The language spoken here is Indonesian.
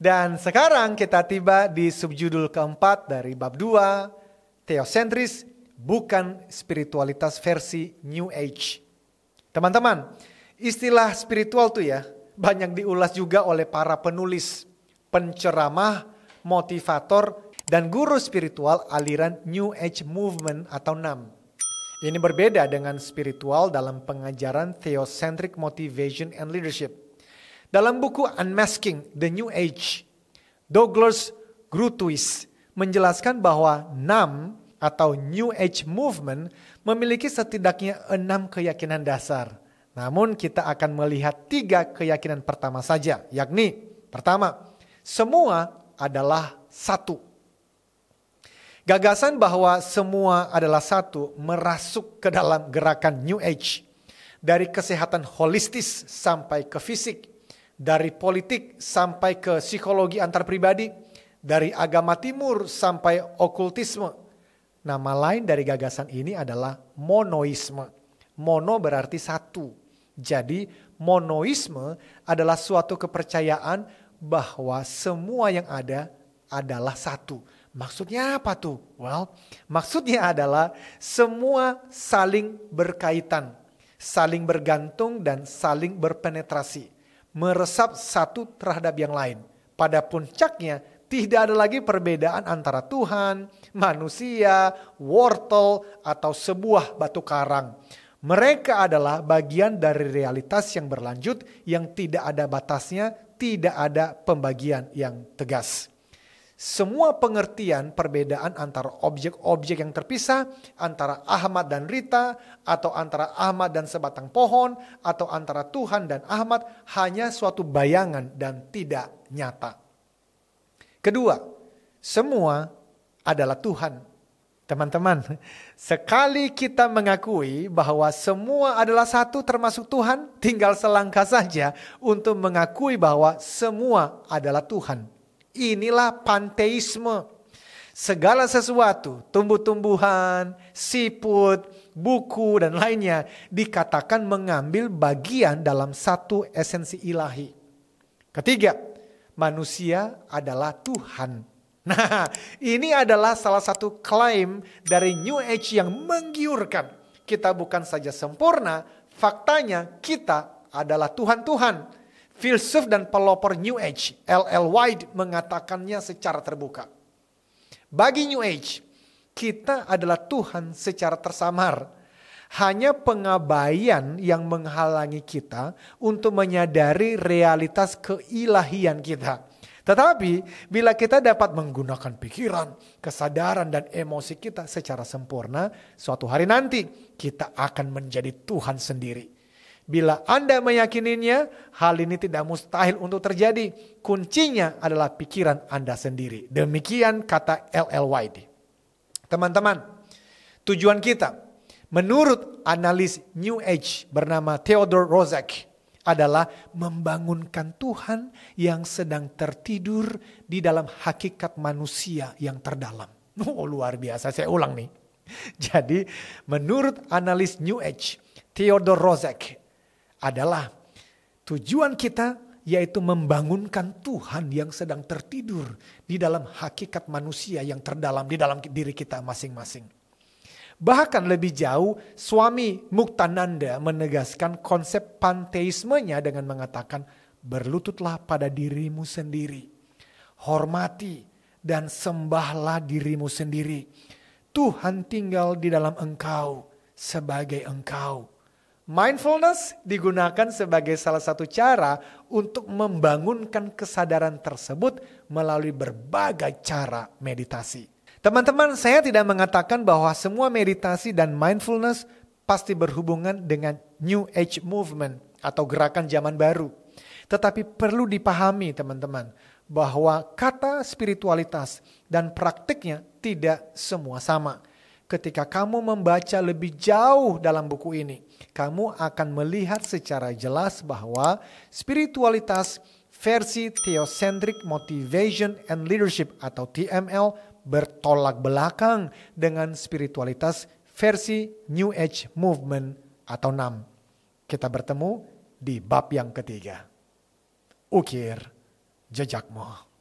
Dan sekarang kita tiba di subjudul keempat dari bab 2, Theosentris, bukan spiritualitas versi New Age. Teman-teman, istilah spiritual tuh ya, banyak diulas juga oleh para penulis, penceramah, motivator, dan guru spiritual aliran New Age Movement atau NAM. Ini berbeda dengan spiritual dalam pengajaran Theocentric Motivation and Leadership. Dalam buku Unmasking the New Age, Douglas Groothuis menjelaskan bahwa NAM atau New Age Movement memiliki setidaknya 6 keyakinan dasar. Namun kita akan melihat 3 keyakinan pertama saja, yakni pertama, semua adalah satu. Gagasan bahwa semua adalah satu merasuk ke dalam gerakan New Age. Dari kesehatan holistis sampai ke fisik. Dari politik sampai ke psikologi antar pribadi. Dari agama timur sampai okultisme. Nama lain dari gagasan ini adalah monoisme. Mono berarti satu. Jadi monoisme adalah suatu kepercayaan bahwa semua yang ada adalah satu. Maksudnya apa tuh? Well, maksudnya adalah semua saling berkaitan, saling bergantung dan saling berpenetrasi. Meresap satu terhadap yang lain. Pada puncaknya tidak ada lagi perbedaan antara Tuhan, manusia, wortel, atau sebuah batu karang. Mereka adalah bagian dari realitas yang berlanjut yang tidak ada batasnya, tidak ada pembagian yang tegas. Semua pengertian perbedaan antara objek-objek yang terpisah, antara Ahmad dan Rita, atau antara Ahmad dan sebatang pohon, atau antara Tuhan dan Ahmad, hanya suatu bayangan dan tidak nyata. Kedua, semua adalah Tuhan. Teman-teman, sekali kita mengakui bahwa semua adalah satu termasuk Tuhan, tinggal selangkah saja untuk mengakui bahwa semua adalah Tuhan. Inilah panteisme. Segala sesuatu, tumbuh-tumbuhan, siput, buku, dan lainnya dikatakan mengambil bagian dalam satu esensi ilahi. Ketiga, manusia adalah Tuhan. Nah, ini adalah salah satu klaim dari New Age yang menggiurkan. Kita bukan saja sempurna, faktanya kita adalah Tuhan-Tuhan. Filsuf dan pelopor New Age, L.L. White mengatakannya secara terbuka. Bagi New Age, kita adalah Tuhan secara tersamar. Hanya pengabaian yang menghalangi kita untuk menyadari realitas keilahian kita. Tetapi bila kita dapat menggunakan pikiran, kesadaran dan emosi kita secara sempurna, suatu hari nanti kita akan menjadi Tuhan sendiri. Bila Anda meyakininya, hal ini tidak mustahil untuk terjadi. Kuncinya adalah pikiran Anda sendiri. Demikian kata L.L. White. Teman-teman, tujuan kita menurut analis New Age bernama Theodore Roszak adalah membangunkan Tuhan yang sedang tertidur di dalam hakikat manusia yang terdalam. Oh, luar biasa, saya ulang nih. Jadi menurut analis New Age, Theodore Roszak adalah tujuan kita yaitu membangunkan Tuhan yang sedang tertidur di dalam hakikat manusia yang terdalam di dalam diri kita masing-masing. Bahkan lebih jauh, Swami Muktananda menegaskan konsep panteismenya dengan mengatakan, berlututlah pada dirimu sendiri, hormati dan sembahlah dirimu sendiri. Tuhan tinggal di dalam engkau sebagai engkau. Mindfulness digunakan sebagai salah satu cara untuk membangunkan kesadaran tersebut melalui berbagai cara meditasi. Teman-teman, saya tidak mengatakan bahwa semua meditasi dan mindfulness pasti berhubungan dengan New Age Movement atau gerakan zaman baru. Tetapi perlu dipahami teman-teman bahwa kata spiritualitas dan praktiknya tidak semua sama. Ketika kamu membaca lebih jauh dalam buku ini, kamu akan melihat secara jelas bahwa spiritualitas versi Theocentric Motivation and Leadership atau TML bertolak belakang dengan spiritualitas versi New Age Movement atau NAM. Kita bertemu di bab yang ketiga. Ukir jejakmu.